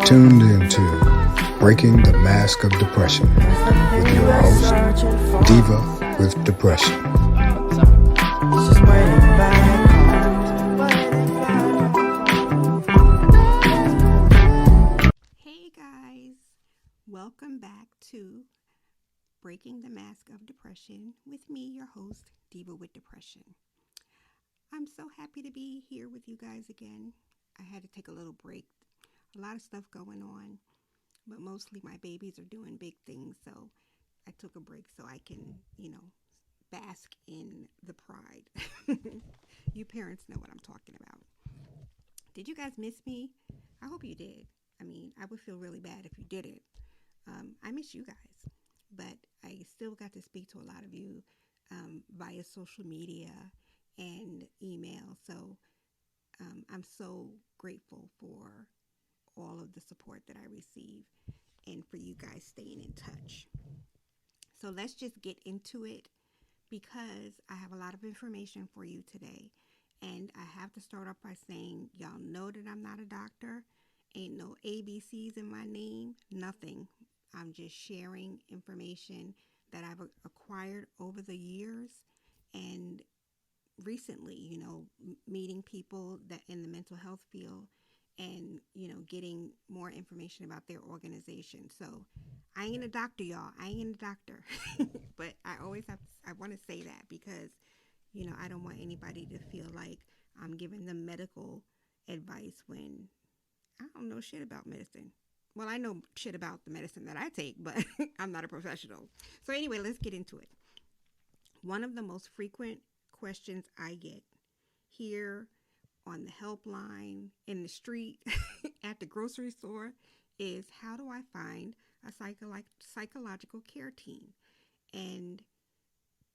tuned into Breaking the Mask of Depression with your host, Diva with Depression. Hey guys, welcome back to Breaking the Mask of Depression with me, your host, Diva with Depression. I'm so happy to be here with you guys again. I had to take a little break. A lot of stuff going on, but mostly my babies are doing big things, so I took a break so I can, bask in the pride. You parents know what I'm talking about. Did you guys miss me? I hope you did. I would feel really bad if you didn't. I miss you guys, but I still got to speak to a lot of you via social media and email. So I'm so grateful for all of the support that I receive and for you guys staying in touch. So let's just get into it because I have a lot of information for you today. And I have to start off by saying, y'all know that I'm not a doctor. Ain't no ABCs in my name, nothing. I'm just sharing information that I've acquired over the years and recently, meeting people that in the mental health field and, getting more information about their organization. So I ain't a doctor, y'all. I ain't a doctor. But I want to say that because, I don't want anybody to feel like I'm giving them medical advice when I don't know shit about medicine. Well, I know shit about the medicine that I take, but I'm not a professional. So anyway, let's get into it. One of the most frequent questions I get here on the helpline, in the street, at the grocery store is, how do I find a psychological care team? And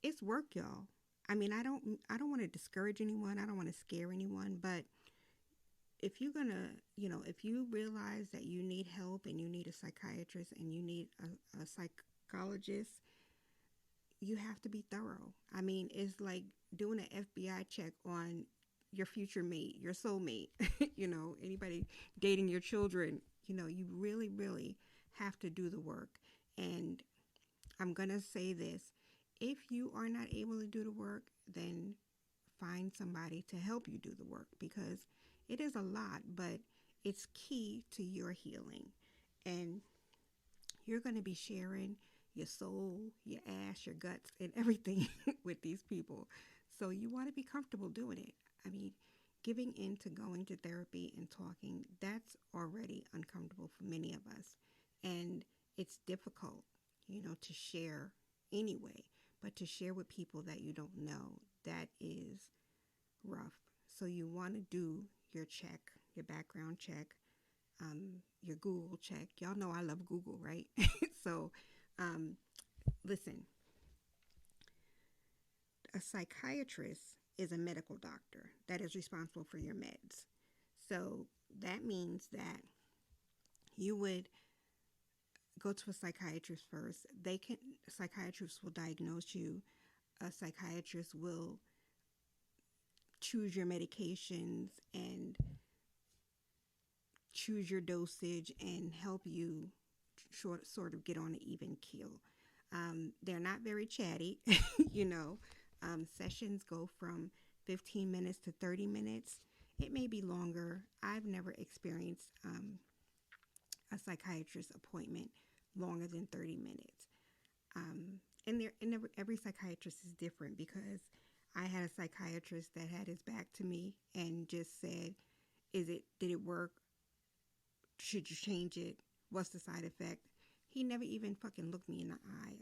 it's work, y'all. I don't want to discourage anyone. I don't want to scare anyone, but if you're going to, if you realize that you need help and you need a psychiatrist and you need a psychologist, you have to be thorough. It's like doing an FBI check on your future mate, your soulmate, anybody dating your children, you really, really have to do the work. And I'm going to say this, if you are not able to do the work, then find somebody to help you do the work because it is a lot, but it's key to your healing. And you're going to be sharing your soul, your ass, your guts, and everything with these people. So you want to be comfortable doing it. Giving in to going to therapy and talking, that's already uncomfortable for many of us. And it's difficult, to share anyway, but to share with people that you don't know, that is rough. So you want to do your check, your background check, your Google check. Y'all know I love Google, right? So listen, a psychiatrist is a medical doctor that is responsible for your meds. So that means that you would go to a psychiatrist first. Psychiatrists will diagnose you. A psychiatrist will choose your medications and choose your dosage and help you sort of get on an even keel. They're not very chatty, Sessions go from 15 minutes to 30 minutes. It may be longer. I've never experienced a psychiatrist appointment longer than 30 minutes. And every psychiatrist is different because I had a psychiatrist that had his back to me and just said, did it work? Should you change it? What's the side effect? He never even fucking looked me in the eye.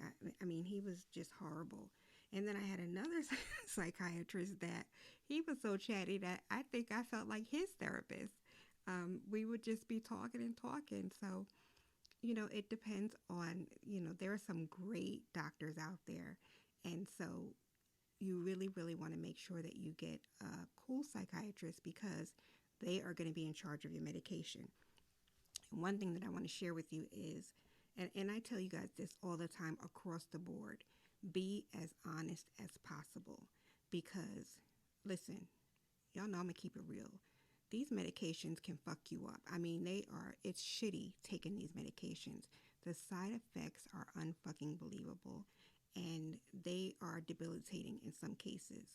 He was just horrible. And then I had another psychiatrist that he was so chatty that I think I felt like his therapist. We would just be talking and talking. So, it depends on, there are some great doctors out there. And so you really, really want to make sure that you get a cool psychiatrist because they are going to be in charge of your medication. And one thing that I want to share with you is, and I tell you guys this all the time across the board, be as honest as possible because, listen, y'all know I'm going to keep it real. these medications can fuck you up. I mean, it's shitty taking these medications. The side effects are unfucking believable, and they are debilitating in some cases.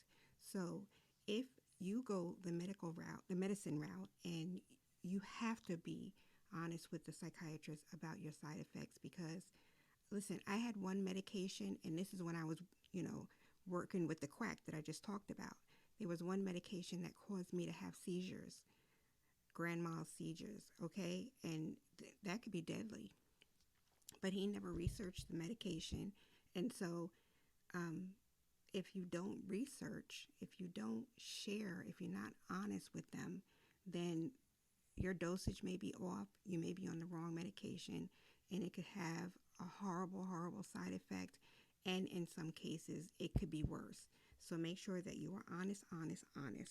So if you go the medicine route, and you have to be honest with the psychiatrist about your side effects, because listen, I had one medication, and this is when I was, working with the quack that I just talked about. There was one medication that caused me to have seizures, grand mal seizures, okay? And that could be deadly. But he never researched the medication. And so if you don't research, if you don't share, if you're not honest with them, then your dosage may be off. You may be on the wrong medication, and it could have a horrible, horrible side effect. And in some cases, it could be worse. So make sure that you are honest,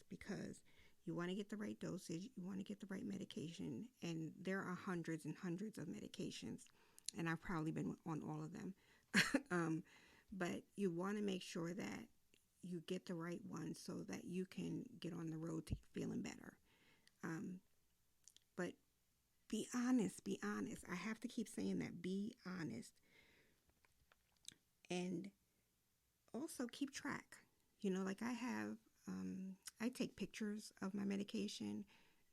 because you want to get the right dosage, you want to get the right medication, and there are hundreds and hundreds of medications, and I've probably been on all of them. But you want to make sure that you get the right one so that you can get on the road to feeling better. But be honest. I have to keep saying that. Be honest. And also keep track. Like I take pictures of my medication.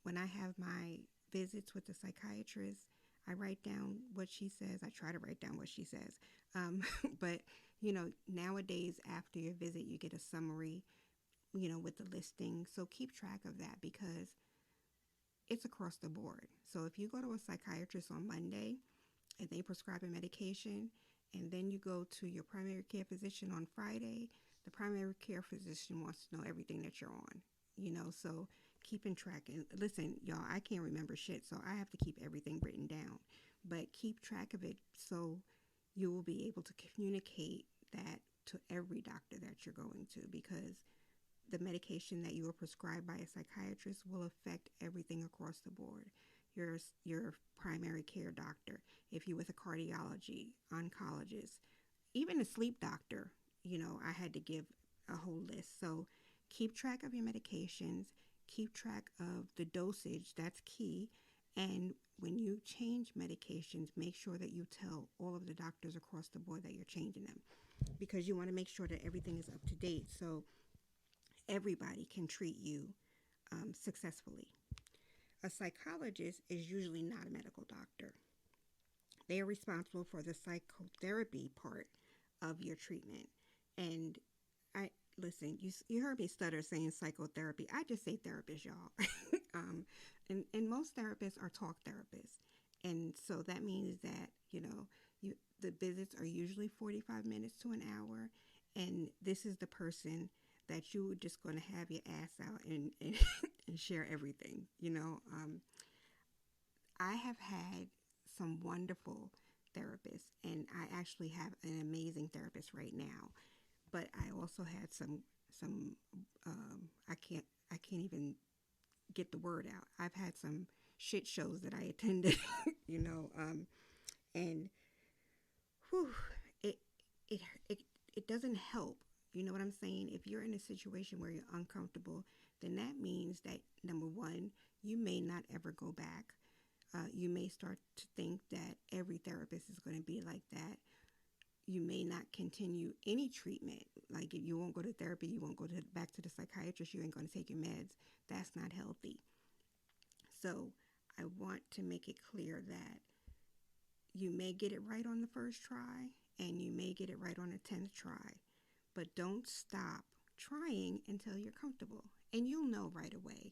When I have my visits with the psychiatrist, I write down what she says. I try to write down what she says. But, nowadays after your visit, you get a summary, with the listing. So keep track of that, because it's across the board. So if you go to a psychiatrist on Monday and they prescribe a medication, and then you go to your primary care physician on Friday, the primary care physician wants to know everything that you're on, so keeping track. And listen, y'all, I can't remember shit, so I have to keep everything written down. But keep track of it so you will be able to communicate that to every doctor that you're going to, because the medication that you are prescribed by a psychiatrist will affect everything across the board. Your primary care doctor, if you're with a cardiology, oncologist, even a sleep doctor, I had to give a whole list. So keep track of your medications, keep track of the dosage, that's key. And when you change medications, make sure that you tell all of the doctors across the board that you're changing them, because you want to make sure that everything is up to date so everybody can treat you successfully. A psychologist is usually not a medical doctor. They are responsible for the psychotherapy part of your treatment. And listen, you heard me stutter saying psychotherapy. I just say therapist, y'all. And most therapists are talk therapists. And so that means that, the visits are usually 45 minutes to an hour. And this is the person that you're just going to have your ass out and share everything. I have had some wonderful therapists, and I actually have an amazing therapist right now. But I also had some I can't even get the word out. I've had some shit shows that I attended, and whew, it doesn't help. You know what I'm saying? If you're in a situation where you're uncomfortable, then that means that, number one, you may not ever go back. You may start to think that every therapist is going to be like that. You may not continue any treatment. Like if you won't go to therapy, you won't go back to the psychiatrist, you ain't going to take your meds. That's not healthy. So I want to make it clear that you may get it right on the first try, and you may get it right on the 10th try. But don't stop trying until you're comfortable. And you'll know right away.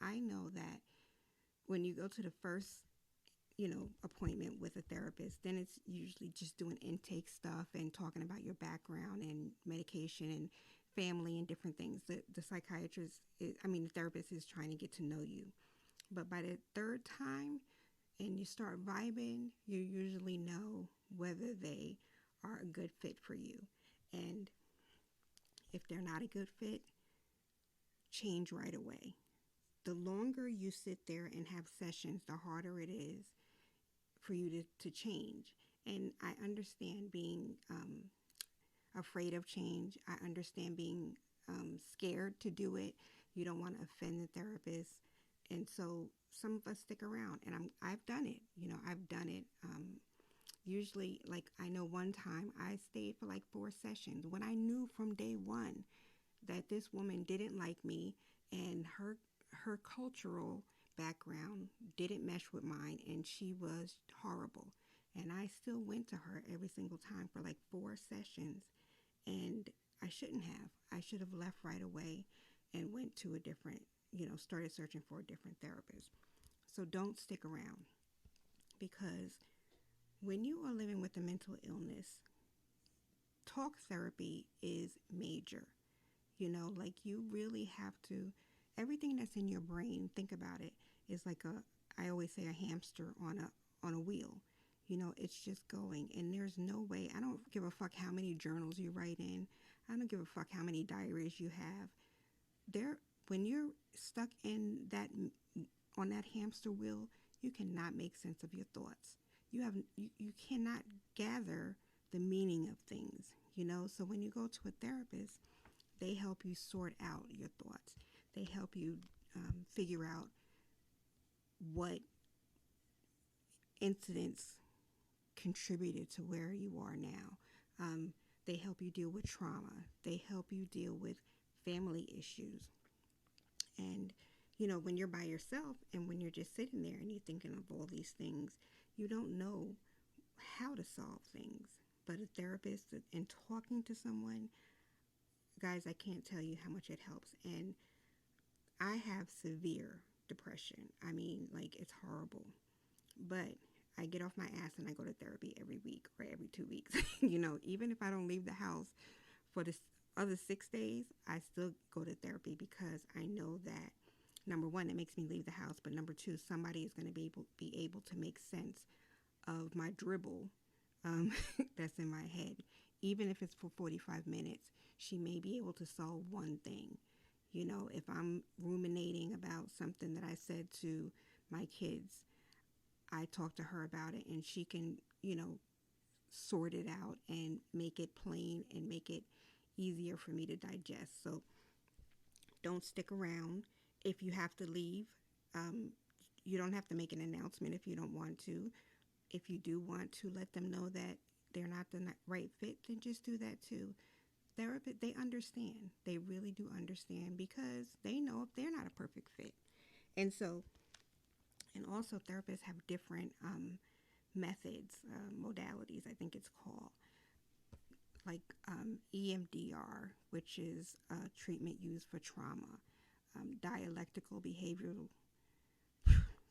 I know that when you go to the first, appointment with a therapist, then it's usually just doing intake stuff and talking about your background and medication and family and different things. The therapist is trying to get to know you. But by the third time and you start vibing, you usually know whether they are a good fit for you. And if they're not a good fit, change right away. The longer you sit there and have sessions, the harder it is for you to change. And I understand being afraid of change. I understand being scared to do it. You don't want to offend the therapist. And so some of us stick around, and I've done it. I've done it. Usually, like, I know one time I stayed for like 4 sessions when I knew from day one that this woman didn't like me, and her cultural background didn't mesh with mine, and she was horrible. And I still went to her every single time for like 4 sessions, and I shouldn't have. I should have left right away and went to a different, started searching for a different therapist. So don't stick around, because when you are living with a mental illness, talk therapy is major. Like, you really have to, everything that's in your brain, think about it, is like I always say, a hamster on a wheel. It's just going, and there's no way. I don't give a fuck how many journals you write in. I don't give a fuck how many diaries you have. When you're stuck in that, on that hamster wheel, you cannot make sense of your thoughts. You cannot gather the meaning of things. So when you go to a therapist, they help you sort out your thoughts. They help you figure out what incidents contributed to where you are now. They help you deal with trauma. They help you deal with family issues. And, when you're by yourself and when you're just sitting there and you're thinking of all these things, you don't know how to solve things. But a therapist and talking to someone, guys, I can't tell you how much it helps. And I have severe depression. I mean, like, it's horrible. But I get off my ass and I go to therapy every week or every 2 weeks. Even if I don't leave the house for the other 6 days, I still go to therapy, because I know that, number one, it makes me leave the house. But number two, somebody is going to be able to make sense of my dribble that's in my head. Even if it's for 45 minutes, she may be able to solve one thing. If I'm ruminating about something that I said to my kids, I talk to her about it, and she can, sort it out and make it plain and make it easier for me to digest. So don't stick around. If you have to leave, you don't have to make an announcement if you don't want to. If you do want to let them know that they're not the right fit, then just do that too. Therapists, they understand. They really do understand, because they know if they're not a perfect fit. And also therapists have different methods, modalities, I think it's called, like EMDR, which is treatment used for trauma, dialectical behavioral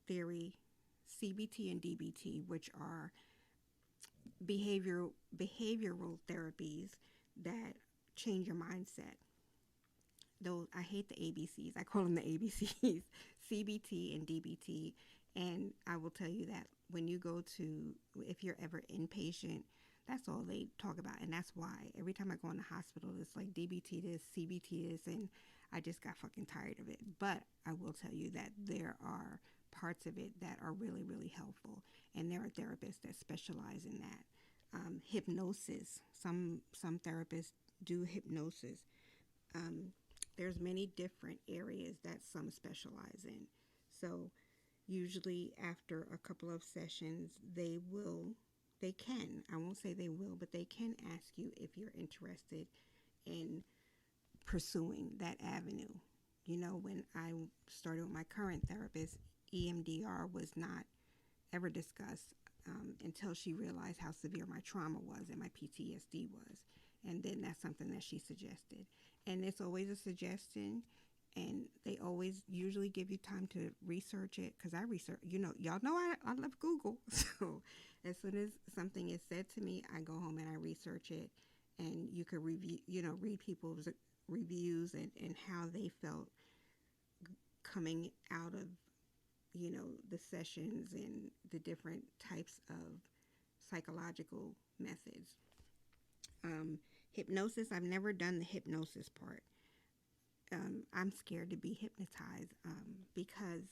theory, CBT and DBT, which are behavioral therapies that change your mindset. Those, I hate the ABCs. I call them the ABCs, CBT and DBT. And I will tell you that when you go to, if you're ever inpatient, that's all they talk about. And that's why every time I go in the hospital, it's like DBT this, CBT this, and I just got fucking tired of it. But I will tell you that there are parts of it that are really, really helpful. And there are therapists that specialize in that. Hypnosis. Some therapists do hypnosis. There's many different areas that some specialize in. So usually after a couple of sessions, they can, I won't say they will, but they can ask you if you're interested in pursuing that avenue. When I started with my current therapist, EMDR was not ever discussed until she realized how severe my trauma was and my PTSD was. And then that's something that she suggested. And it's always a suggestion, and they always usually give you time to research it, because I research, y'all know I love Google. So as soon as something is said to me, I go home and I research it, and you could review, read people's reviews and how they felt coming out of, the sessions and the different types of psychological methods. Hypnosis, I've never done the hypnosis part. I'm scared to be hypnotized because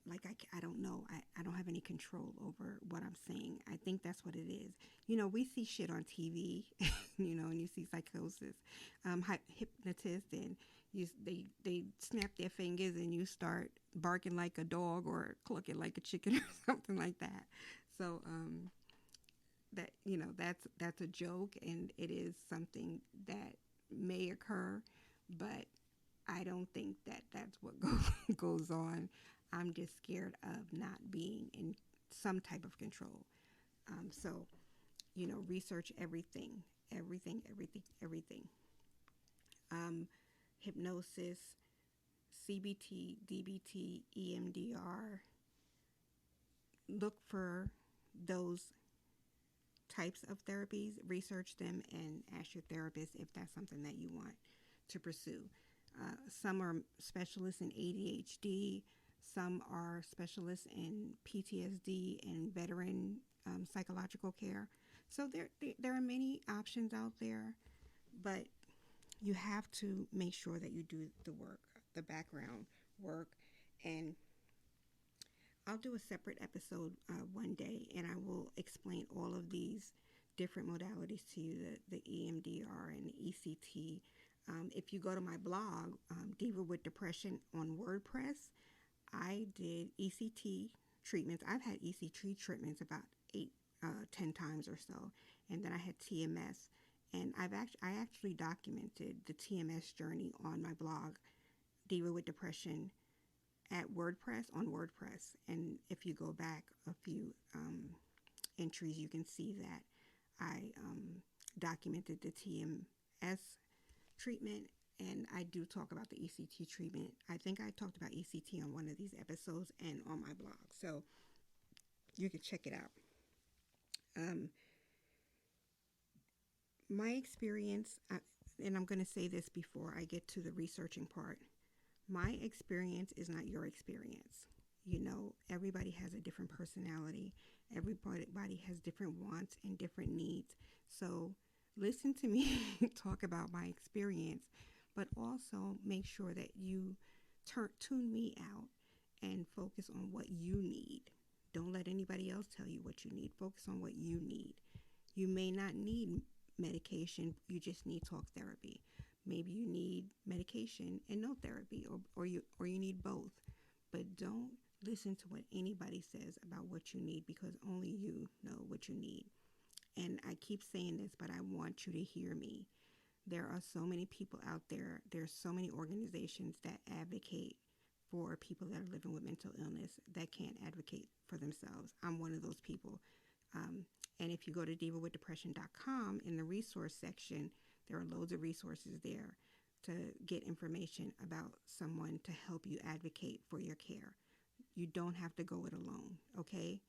like I don't know. I don't have any control over what I'm saying. I think that's what it is. You know, we see shit on TV, you know, and you see psychosis, hypnotists, and they snap their fingers and you start barking like a dog or clucking like a chicken or something like that. So that, you know, that's a joke, and it is something that may occur, but I don't think that that's what goes on. I'm just scared of not being in some type of control. So, you know, research everything, everything. Hypnosis, CBT, DBT, EMDR. Look for those types of therapies, research them, and ask your therapist if that's something that you want to pursue. Some are specialists in ADHD, some are specialists in PTSD and veteran psychological care. So there are many options out there, but you have to make sure that you do the work, the background work, and I'll do a separate episode one day, and I will explain all of these different modalities to you, the EMDR and the ECT. If you go to my blog, Diva with Depression on WordPress, I did ECT treatments. I've had ECT treatments about 10 times or so, and then I had TMS, and I actually documented the TMS journey on my blog, Diva with Depression, at WordPress. And if you go back a few entries, you can see that I documented the TMS treatment, and I do talk about the ECT treatment. I think I talked about ECT on one of these episodes and on my blog, so you can check it out. My experience, and I'm going to say this before I get to the researching part, my experience is not your experience. You know, everybody has a different personality. Everybody has different wants and different needs. So listen to me talk about my experience, but also make sure that you tune me out and focus on what you need. Don't let anybody else tell you what you need. Focus on what you need. You may not need medication. You just need talk therapy. Maybe you need medication and no therapy, or you need both. But don't listen to what anybody says about what you need, because only you know what you need. And I keep saying this, but I want you to hear me. There are so many people out there. There's so many organizations that advocate for people that are living with mental illness that can't advocate for themselves. I'm one of those people. And if you go to divawithdepression.com, in the resource section, there are loads of resources there to get information about someone to help you advocate for your care. You don't have to go it alone, okay?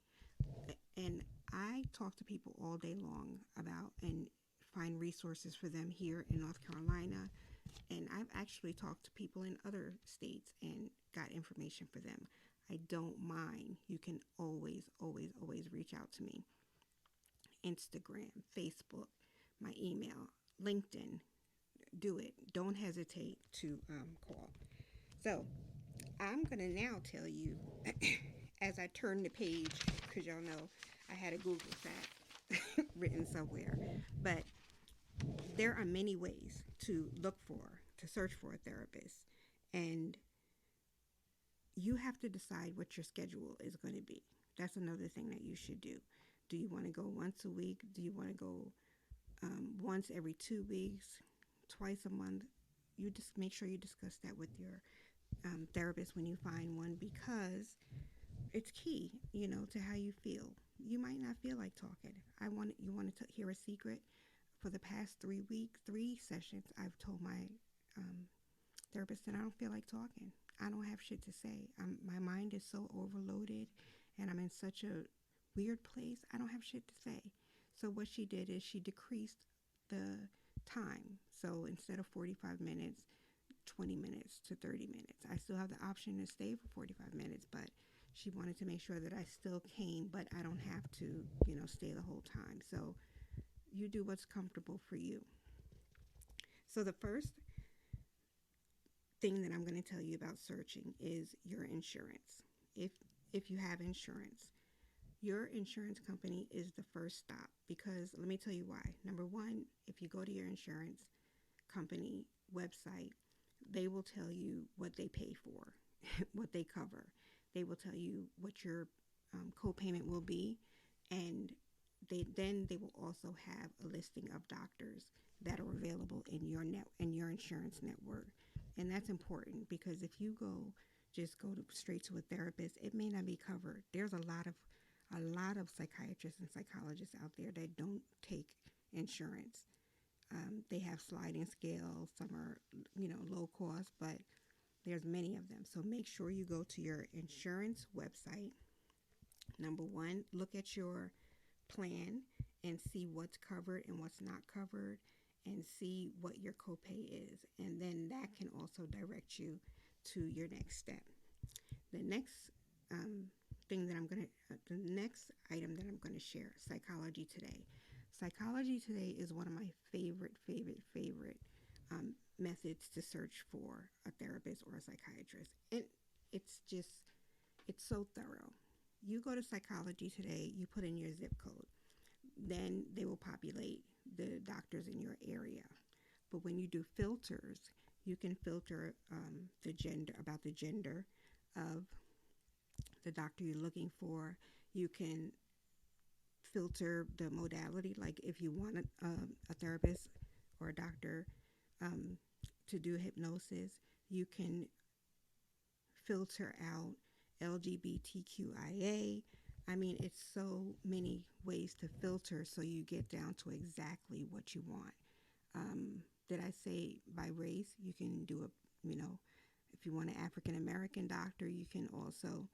And I talk to people all day long about and find resources for them here in North Carolina. And I've actually talked to people in other states and got information for them. I don't mind. You can always reach out to me. Instagram, Facebook, my email, LinkedIn. Do it. Don't hesitate to call. So I'm going to now tell you, as I turn the page, because y'all know I had a Google fact written somewhere, but there are many ways to search for a therapist, and you have to decide what your schedule is going to be. That's another thing that you should do. Do you want to go once a week? Do you want to go once every 2 weeks, twice a month? You just make sure you discuss that with your therapist when you find one, because it's key, you know, to how you feel. You might not feel like talking. You wanted to hear a secret? For the past 3 sessions, I've told my therapist that I don't feel like talking. I don't have shit to say. My mind is so overloaded, and I'm in such a weird place. I don't have shit to say. So what she did is she decreased the time. So instead of 45 minutes, 20 minutes to 30 minutes. I still have the option to stay for 45 minutes, but she wanted to make sure that I still came, but I don't have to, you know, stay the whole time. So you do what's comfortable for you. So the first thing that I'm going to tell you about searching is your insurance. If if you have insurance. Your insurance company is the first stop because let me tell you why. Number one, if you go to your insurance company website, they will tell you what they pay for, what they cover. They will tell you what your co-payment will be, and they will also have a listing of doctors that are available in your insurance network, and that's important because if you go straight to a therapist, it may not be covered. There's a lot of psychiatrists and psychologists out there that don't take insurance. They have sliding scales. Some are, low cost, but there's many of them. So make sure you go to your insurance website. Number one, look at your plan and see what's covered and what's not covered and see what your copay is. And then that can also direct you to your next step. The next the next item that I'm going to share, Psychology Today. Psychology Today is one of my favorite methods to search for a therapist or a psychiatrist. And it's so thorough. You go to Psychology Today, you put in your zip code, then they will populate the doctors in your area. But when you do filters, you can filter the gender of the doctor you're looking for. You can filter the modality, like if you want a therapist or a doctor to do hypnosis, you can filter out LGBTQIA. I mean, it's so many ways to filter so you get down to exactly what you want. Did I say by race? You can do if you want an African American doctor, you can also,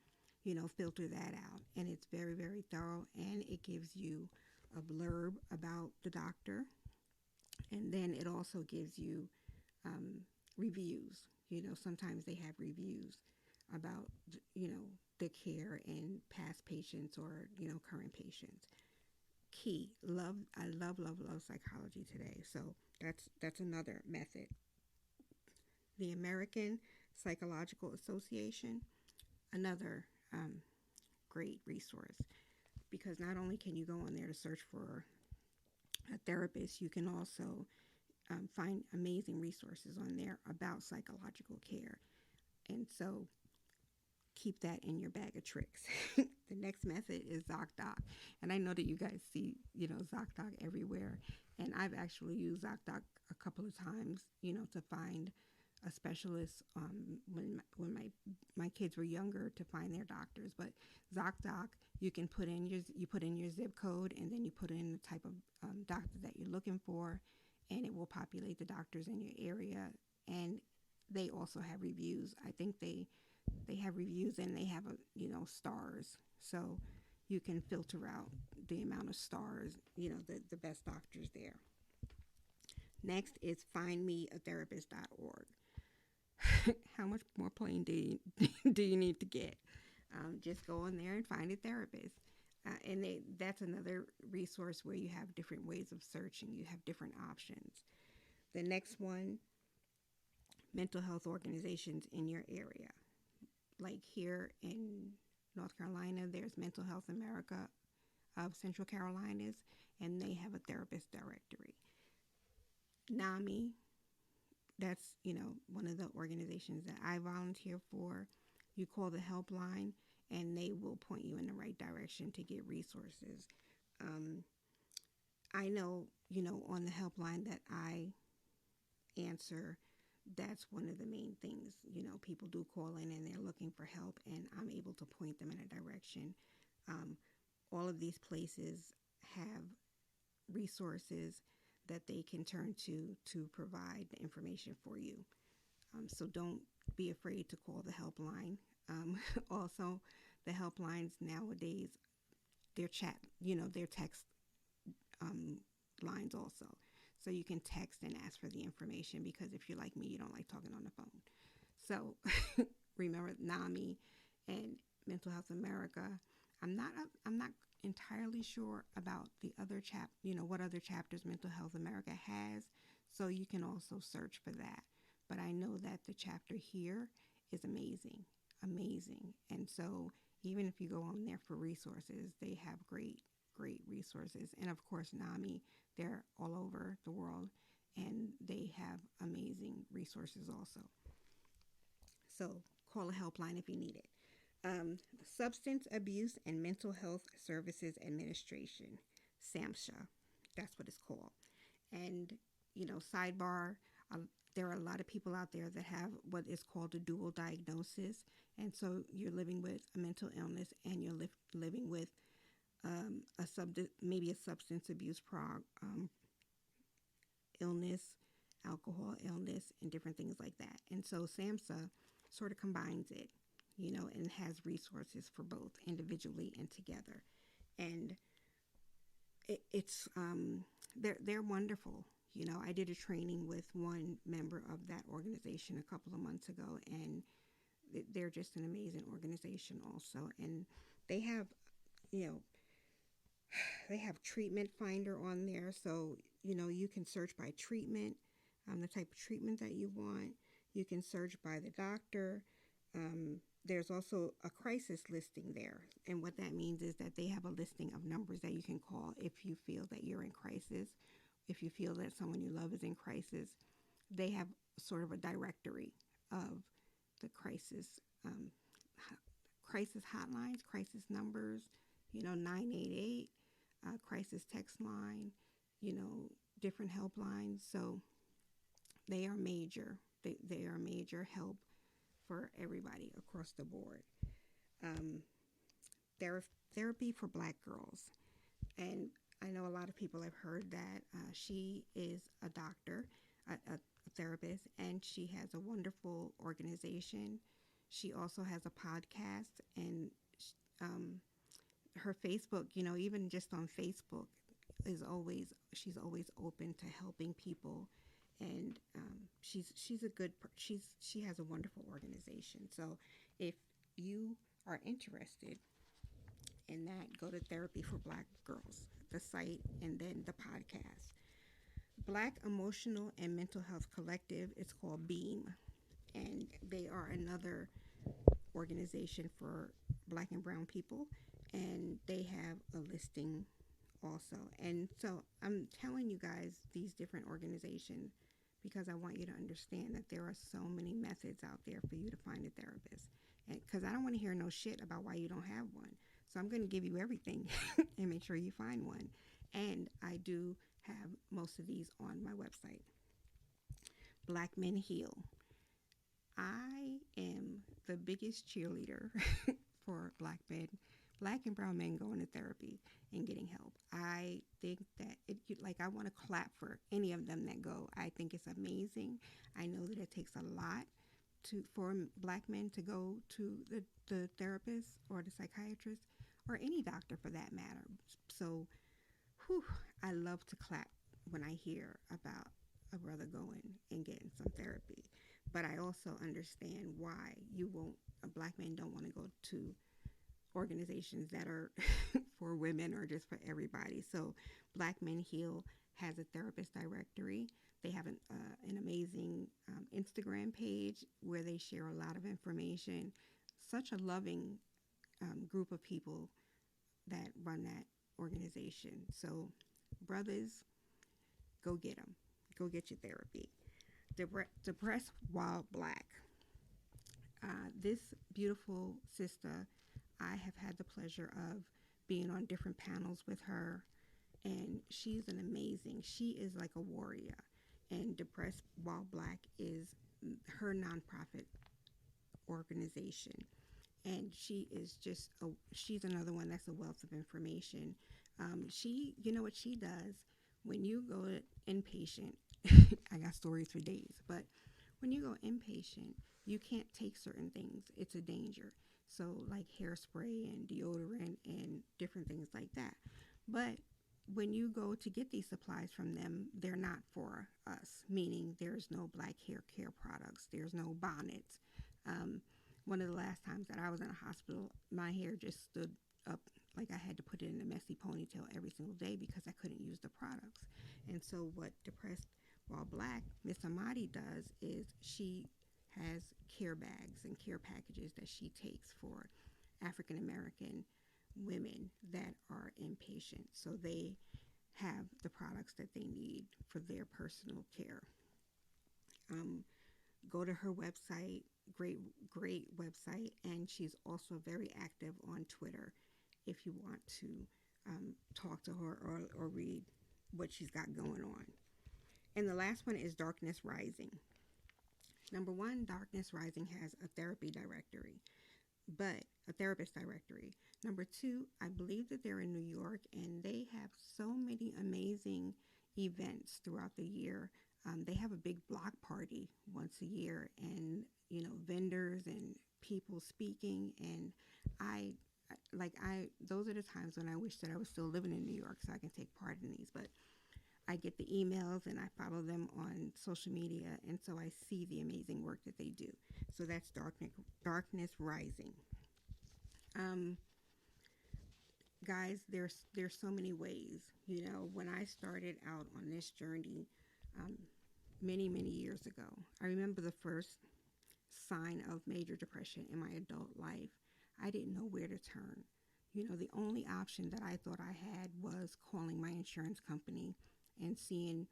filter that out. And it's very, very thorough, and it gives you a blurb about the doctor. And then it also gives you reviews. Sometimes they have reviews about, the care in past patients or, current patients. Key. I love Psychology Today. So that's another method. The American Psychological Association, another great resource, because not only can you go on there to search for a therapist, you can also find amazing resources on there about psychological care. And so keep that in your bag of tricks. The next method is ZocDoc. And I know that you guys see, ZocDoc everywhere. And I've actually used ZocDoc a couple of times, to find a specialist when my kids were younger, to find their doctors. But ZocDoc, you put in your zip code, and then you put in the type of doctor that you're looking for, and it will populate the doctors in your area. And they also have reviews. I think they have reviews, and they have stars, so you can filter out the amount of stars, the best doctors there. Next is findmeatherapist.org. How much more plain do you need to get? Just go in there and find a therapist. And that's another resource where you have different ways of searching. You have different options. The next one, mental health organizations in your area. Like here in North Carolina, there's Mental Health America of Central Carolinas, and they have a therapist directory. NAMI, that's, one of the organizations that I volunteer for. You call the helpline, and they will point you in the right direction to get resources. I know, on the helpline that I answer, that's one of the main things. People do call in and they're looking for help, and I'm able to point them in a direction. All of these places have resources that they can turn to provide the information for you. So don't be afraid to call the helpline. Also, the helplines nowadays, they're text lines also. So you can text and ask for the information, because if you're like me, you don't like talking on the phone. So remember NAMI and Mental Health America. I'm not entirely sure about the other what other chapters Mental Health America has. So you can also search for that. But I know that the chapter here is amazing. And so even if you go on there for resources, they have great resources. And of course, NAMI, they're all over the world and they have amazing resources also. So call a helpline if you need it. Substance Abuse and Mental Health Services Administration, SAMHSA, that's what it's called. And, sidebar, there are a lot of people out there that have what is called a dual diagnosis. And so you're living with a mental illness and you're living with maybe a substance abuse illness, alcohol illness, and different things like that. And so SAMHSA sort of combines it, and has resources for both individually and together. And it's they're wonderful. I did a training with one member of that organization a couple of months ago, and they're just an amazing organization also. And they have, they have Treatment Finder on there, so you can search by treatment, the type of treatment that you want. You can search by the doctor. There's also a crisis listing there. And what that means is that they have a listing of numbers that you can call if you feel that you're in crisis, if you feel that someone you love is in crisis. They have sort of a directory of the crisis hotlines, crisis numbers, 988, crisis text line, different helplines. So they are major. They are major help for everybody across the board. Therapy for Black girls. And I know a lot of people have heard that she is a doctor, a therapist, and she has a wonderful organization. She also has a podcast, and her Facebook, even just on Facebook, she's always open to helping people. And she has a wonderful organization. So if you are interested in that, go to Therapy for Black Girls, the site, and then the podcast. Black Emotional and Mental Health Collective, it's called BEAM, and they are another organization for Black and brown people, and they have a listing also. And so I'm telling you guys these different organizations because I want you to understand that there are so many methods out there for you to find a therapist. And because I don't want to hear no shit about why you don't have one. So I'm going to give you everything and make sure you find one. And I do have most of these on my website. Black Men Heal. I am the biggest cheerleader for Black men, Black and brown men going to therapy and getting help. I think that I want to clap for any of them that go. I think it's amazing. I know that it takes a lot for Black men to go to the therapist or the psychiatrist or any doctor for that matter. So, I love to clap when I hear about a brother going and getting some therapy. But I also understand why Black men don't want to go to organizations that are for women or just for everybody. So Black Men Heal has a therapist directory. They have an amazing Instagram page where they share a lot of information. Such a loving group of people that run that organization. So brothers, go get them. Go get your therapy. Depressed While Black. This beautiful sister, I have had the pleasure of being on different panels with her, and she is like a warrior. And Depressed While Black is her nonprofit organization. And she's another one that's a wealth of information. What she does when you go inpatient, I got stories for days, but when you go inpatient, you can't take certain things. It's a danger. So like hairspray and deodorant and different things like that. But when you go to get these supplies from them, they're not for us, meaning there's no Black hair care products. There's no bonnets. One of the last times that I was in a hospital, my hair just stood up like I had to put it in a messy ponytail every single day because I couldn't use the products. And so what Depressed While Black, Miss Amadi does is she has care bags and care packages that she takes for African American women that are inpatient. So they have the products that they need for their personal care. Um, Go to her website, great website, and she's also very active on Twitter if you want to talk to her or read what she's got going on. And the last one is Darkness Rising. Number one, Darkness Rising has a therapy directory, but a therapist directory. Number two, I believe that they're in New York and they have so many amazing events throughout the year. They have a big block party once a year, and vendors and people speaking. And those are the times when I wish that I was still living in New York so I can take part in these. But I get the emails and I follow them on social media, and so I see the amazing work that they do. So that's Darkness Rising. Guys, there's so many ways. When I started out on this journey, many years ago, I remember the first sign of major depression in my adult life. I didn't know where to turn. The only option that I thought I had was calling my insurance company and seeing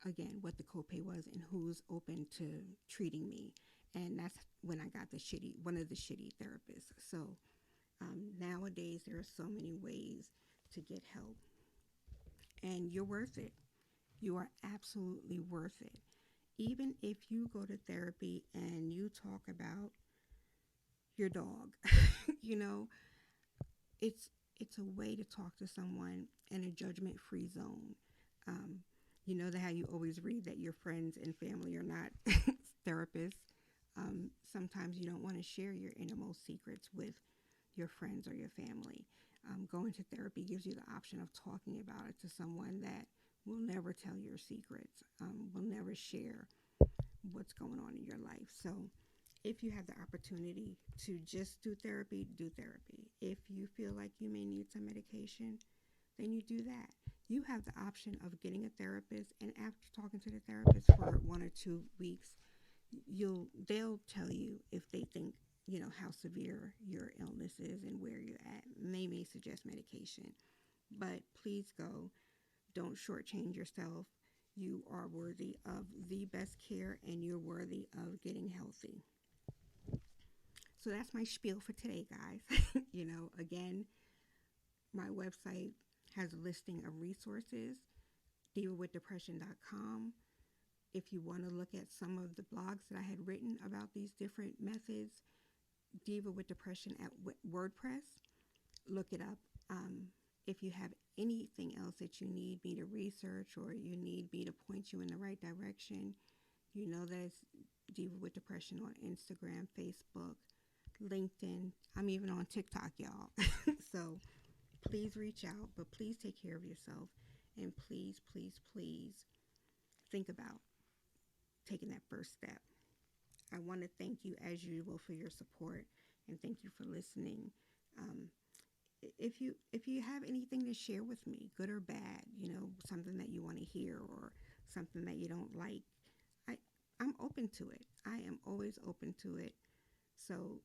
again what the copay was and who's open to treating me. And that's when I got one of the shitty therapists. So nowadays there are so many ways to get help, and you're worth it. You are absolutely worth it. Even if you go to therapy and you talk about your dog, it's a way to talk to someone in a judgment-free zone. You know that how you always read that your friends and family are not therapists. Sometimes you don't want to share your innermost secrets with your friends or your family. Going to therapy gives you the option of talking about it to someone that will never tell your secrets, will never share what's going on in your life. So if you have the opportunity to just do therapy, do therapy. If you feel like you may need some medication, then you do that. You have the option of getting a therapist, and after talking to the therapist for 1 or 2 weeks, they'll tell you if they think how severe your illness is and where you're at. They may suggest medication, but please go. Don't shortchange yourself. You are worthy of the best care, and you're worthy of getting healthy. So that's my spiel for today, guys. Again, my website has a listing of resources, divawithdepression.com. If you want to look at some of the blogs that I had written about these different methods, Diva with Depression at WordPress, look it up. If you have anything else that you need me to research or you need me to point you in the right direction, that it's Diva with Depression on Instagram, Facebook, LinkedIn. I'm even on TikTok, y'all. So please reach out, but please take care of yourself. And please think about taking that first step. I want to thank you as usual for your support, and thank you for listening. If you have anything to share with me, good or bad, something that you want to hear or something that you don't like, I'm open to it. I am always open to it. So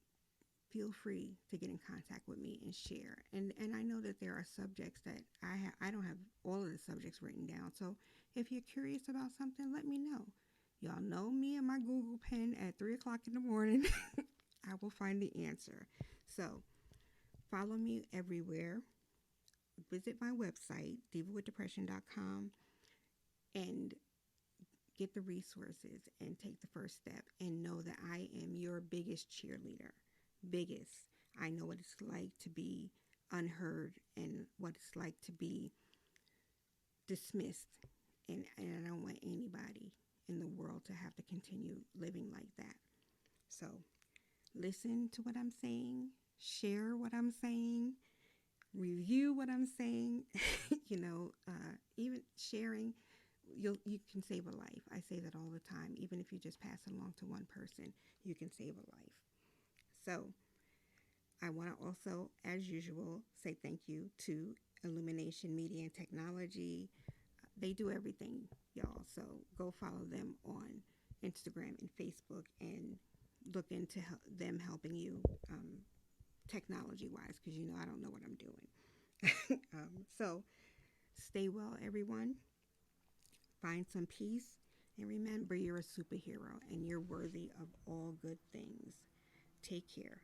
feel free to get in contact with me and share. And I know that there are subjects that I don't have all of the subjects written down. So if you're curious about something, let me know. Y'all know me and my Google pen at 3 o'clock in the morning. I will find the answer. So follow me everywhere. Visit my website, divawithdepression.com, and get the resources and take the first step and know that I am your biggest cheerleader. Biggest. I know what it's like to be unheard and what it's like to be dismissed. And I don't want anybody in the world to have to continue living like that. So listen to what I'm saying, share what I'm saying, review what I'm saying. Even sharing, you can save a life. I say that all the time. Even if you just pass it along to one person, you can save a life. So I want to also, as usual, say thank you to Illumination Media and Technology. They do everything, y'all. So go follow them on Instagram and Facebook and look into them helping you technology wise, because I don't know what I'm doing. So stay well, everyone. Find some peace. And remember, you're a superhero and you're worthy of all good things. Take care.